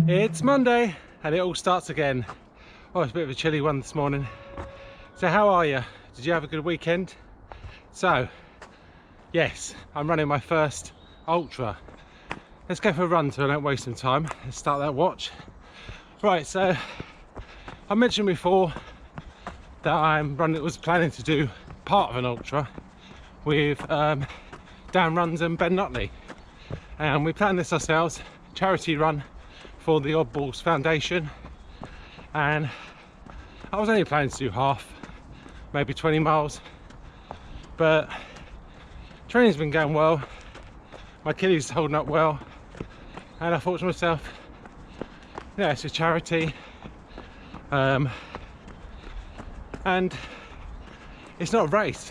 It's Monday and it all starts again. Oh, it's a bit of a chilly one this morning. So how are you? Did you have a good weekend? So, yes, I'm running my first ultra. Let's go for a run so I don't waste some time. Let's start that watch. Right, so I mentioned before that was planning to do part of an ultra with Dan Runs and Ben Notley. And we planned this ourselves, charity run for the OddBalls Foundation, and I was only planning to do half, maybe 20 miles, but training's been going well, my Achilles is holding up well, and I thought to myself, yeah, it's a charity, and it's not a race,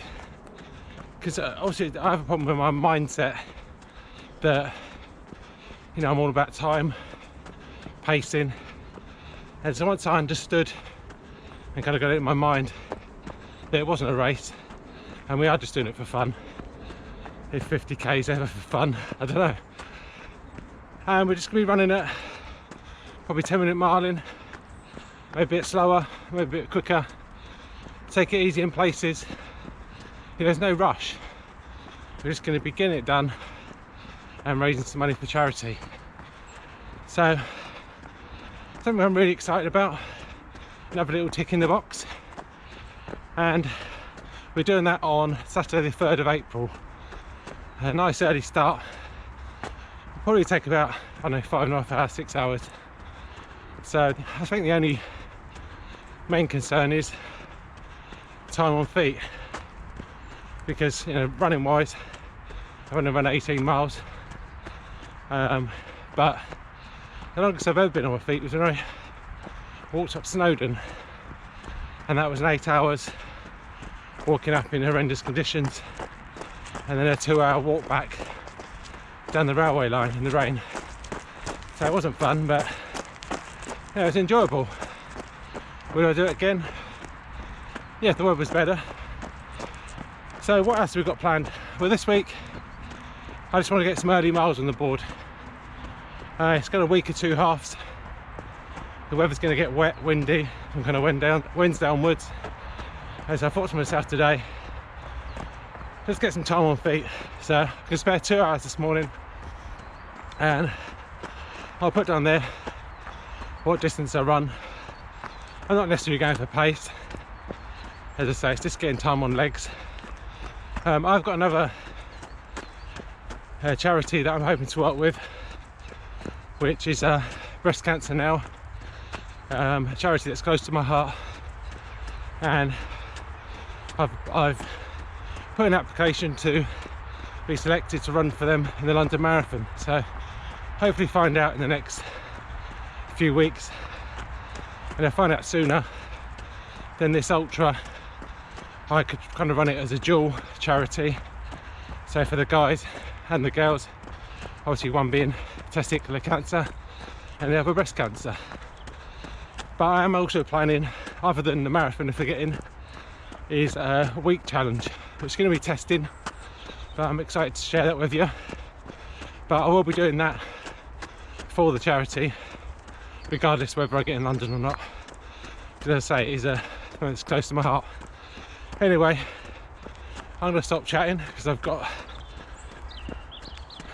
because obviously I have a problem with my mindset that, you know, I'm all about time, pacing, and so once I understood and kind of got it in my mind that it wasn't a race and we are just doing it for fun, if 50k is ever for fun, I don't know, and we're just going to be running at probably 10-minute miling, maybe a bit slower, maybe a bit quicker, take it easy in places. There's no rush, we're just going to be getting it done and raising some money for charity. So something I'm really excited about, another little tick in the box, and we're doing that on Saturday the 3rd of April. A nice early start, it'll probably take about, I don't know, 5.5 hours, 6 hours. So I think the only main concern is time on feet, because, you know, running wise I've only run 18 miles, but the longest I've ever been on my feet was when I walked up Snowdon, and that was 8 hours walking up in horrendous conditions, and then a 2-hour walk back down the railway line in the rain. So it wasn't fun, but yeah, it was enjoyable. Would I do it again? Yeah, if the weather was better. So what else have we got planned? Well, this week I just want to get some early miles on the board. It's got a week or two halves. The weather's going to get wet, windy, and kind of winds downwards. And so I thought to myself today, let's get some time on feet. So I can spare 2 hours this morning, and I'll put down there what distance I run. I'm not necessarily going for pace. As I say, it's just getting time on legs. I've got another charity that I'm hoping to work with, which is breast cancer now, a charity that's close to my heart, and I've put an application to be selected to run for them in the London Marathon, so hopefully find out in the next few weeks, and if I find out sooner, then this ultra I could kind of run it as a dual charity, so for the guys and the girls, obviously one being testicular cancer and the other breast cancer. But I am also planning, other than the marathon if forgetting, is a week challenge, which is going to be testing, but I'm excited to share that with you. But I will be doing that for the charity regardless whether I get in London or not, because as I say, it is something that's close to my heart. Anyway, I'm going to stop chatting because I've got an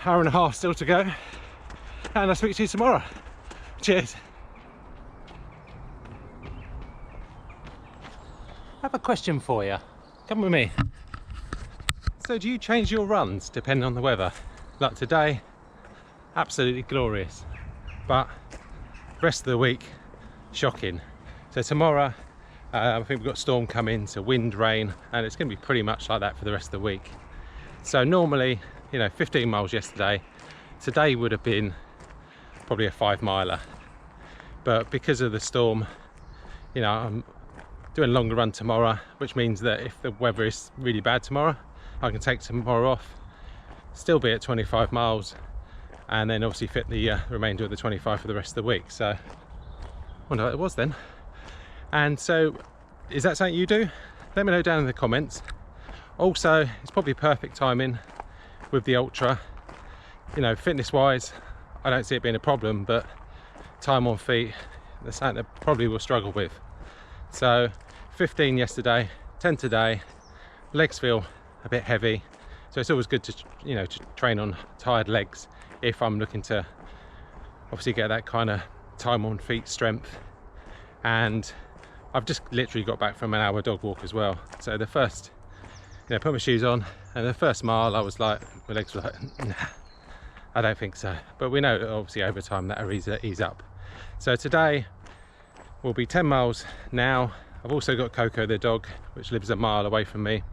hour and a half still to go, and I'll speak to you tomorrow. Cheers. I have a question for you. Come with me. So do you change your runs depending on the weather? Like today, absolutely glorious, but rest of the week, shocking. So tomorrow, I think we've got storm coming, so wind, rain, and it's going to be pretty much like that for the rest of the week. So normally, you know, 15 miles yesterday, today would have been probably a 5-miler, but because of the storm, you know, I'm doing a longer run tomorrow, which means that if the weather is really bad tomorrow, I can take tomorrow off, still be at 25 miles, and then obviously fit the remainder of the 25 for the rest of the week. So I wonder what it was then. And so, is that something you do? Let me know down in the comments. Also, it's probably perfect timing with the ultra. You know, fitness wise, I don't see it being a problem, but time on feet, that's something that probably will struggle with. So 15 yesterday, 10 today. Legs feel a bit heavy, so it's always good to, you know, to train on tired legs if I'm looking to obviously get that kind of time on feet strength. And I've just literally got back from an hour dog walk as well, so the first, you know, put my shoes on, and the first mile I was like, my legs were like, nah, I don't think so. But we know that obviously over time that'll ease up. So today will be 10 miles now. I've also got Coco the dog, which lives a mile away from me.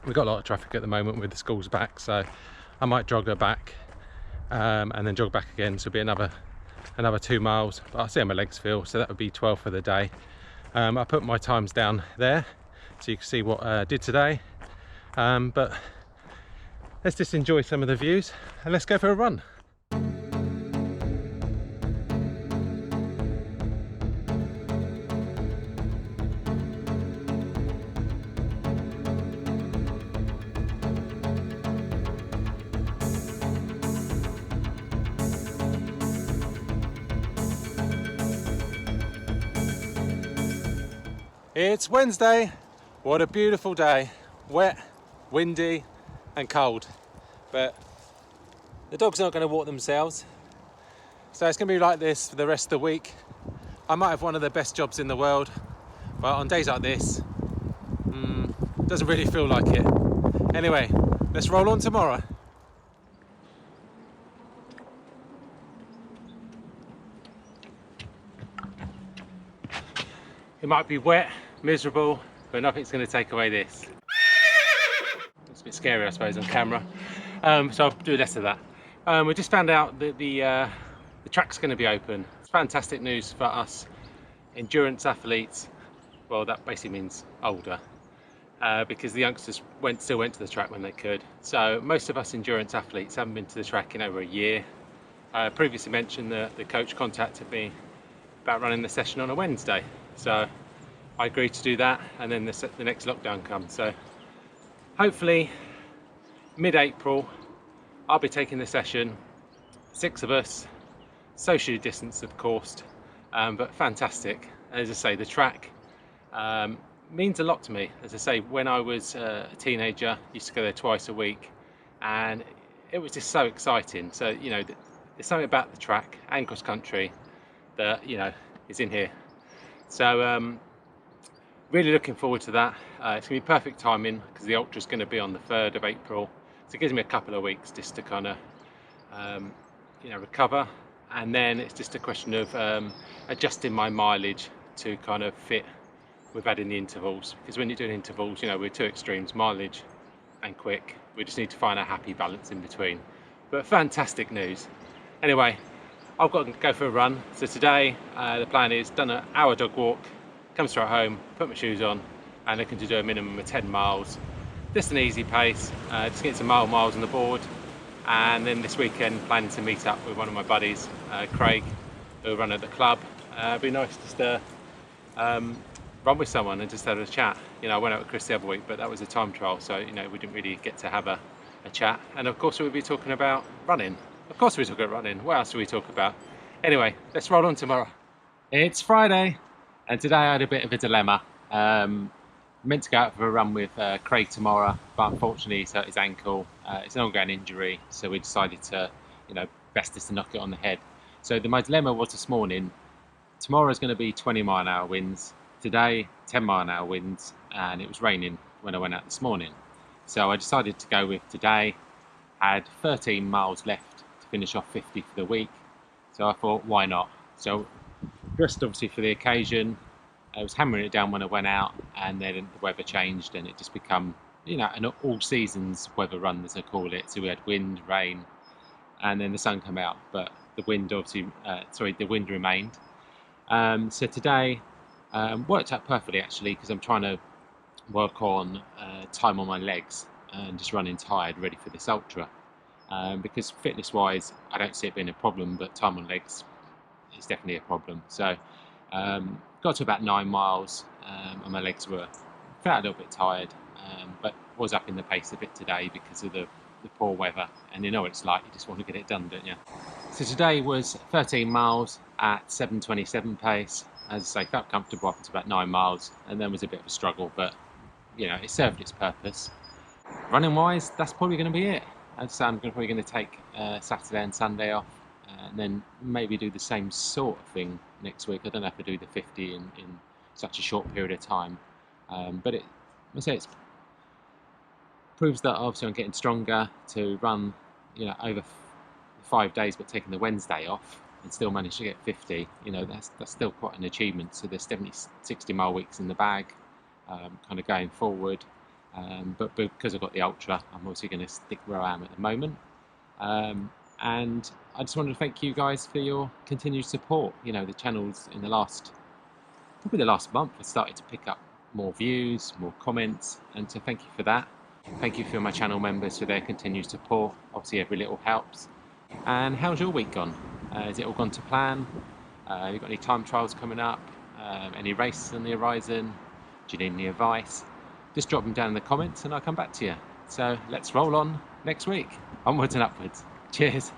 We've got a lot of traffic at the moment with the schools back, so I might jog her back and then jog back again, so it'll be another 2 miles. But I'll see how my legs feel, so that would be 12 for the day. I put my times down there so you can see what I did today, but let's just enjoy some of the views and let's go for a run. It's Wednesday. What a beautiful day. Wet, windy and cold. But the dog's not going to walk themselves. So it's going to be like this for the rest of the week. I might have one of the best jobs in the world, but on days like this, doesn't really feel like it. Anyway, let's roll on tomorrow. It might be wet, miserable, but nothing's going to take away this. It's a bit scary, I suppose, on camera. So I'll do less of that. We just found out that the track's going to be open. It's fantastic news for us endurance athletes. Well, that basically means older, because the youngsters still went to the track when they could. So most of us endurance athletes haven't been to the track in over a year. I previously mentioned that the coach contacted me about running the session on a Wednesday. So I agreed to do that, and then the next lockdown comes. So hopefully mid-April I'll be taking the session, 6 of us, socially distanced of course, but fantastic. As I say, the track means a lot to me. As I say, when I was a teenager, I used to go there twice a week, and it was just so exciting. So, you know, there's something about the track and cross country that, you know, is in here. So really looking forward to that. It's going to be perfect timing because the ultra's going to be on the 3rd of April. So it gives me a couple of weeks just to kind of, you know, recover. And then it's just a question of adjusting my mileage to kind of fit with adding the intervals. Because when you're doing intervals, you know, we're two extremes, mileage and quick. We just need to find a happy balance in between. But fantastic news. Anyway, I've got to go for a run. So today the plan is done an hour dog walk, come straight home, put my shoes on, and looking to do a minimum of 10 miles. Just an easy pace, just getting some miles on the board. And then this weekend planning to meet up with one of my buddies, Craig, who run at the club. It'd be nice just to run with someone and just have a chat. You know, I went out with Chris the other week, but that was a time trial, so, you know, we didn't really get to have a chat. And of course we'll be talking about running. Of course we talk about running. What else do we talk about? Anyway, let's roll on tomorrow. It's Friday, and today I had a bit of a dilemma. Meant to go out for a run with Craig tomorrow, but unfortunately he's hurt his ankle. It's an ongoing injury, so we decided to, you know, best just to knock it on the head. So my dilemma was this morning. Tomorrow's going to be 20-mile-an-hour winds. Today, 10-mile-an-hour winds, and it was raining when I went out this morning. So I decided to go with today. Had 13 miles left to finish off 50 for the week. So I thought, why not? So dressed obviously for the occasion. I was hammering it down when I went out, and then the weather changed and it just become, you know, an all seasons weather run, as I call it. So we had wind, rain, and then the sun came out, but the wind obviously, the wind remained. So today worked out perfectly actually, because I'm trying to work on time on my legs and just running tired, ready for this ultra. Because fitness wise, I don't see it being a problem, but time on legs is definitely a problem. So got to about 9 miles, and my legs felt a little bit tired, but was up in the pace a bit today because of the poor weather. And you know what it's like, you just want to get it done, don't you? So today was 13 miles at 7:27 pace. As I say, felt comfortable up to about 9 miles, and then was a bit of a struggle, but you know, it served its purpose. Running wise, that's probably going to be it. As I say, I'm probably going to take Saturday and Sunday off, and then maybe do the same sort of thing next week. I don't have to do the 50 in such a short period of time, but I say it proves that obviously I'm getting stronger to run, you know, over 5 days, but taking the Wednesday off and still manage to get 50. You know, that's still quite an achievement. So there's 60 mile weeks in the bag, kind of going forward. But because I've got the ultra, I'm obviously going to stick where I am at the moment. And I just wanted to thank you guys for your continued support. You know, the channel's in probably the last month, has started to pick up more views, more comments, and so thank you for that. Thank you for my channel members for their continued support. Obviously every little helps. And how's your week gone? Has it all gone to plan? Have you got any time trials coming up? Any races on the horizon? Do you need any advice? Just drop them down in the comments and I'll come back to you. So let's roll on next week. Onwards and upwards. Cheers.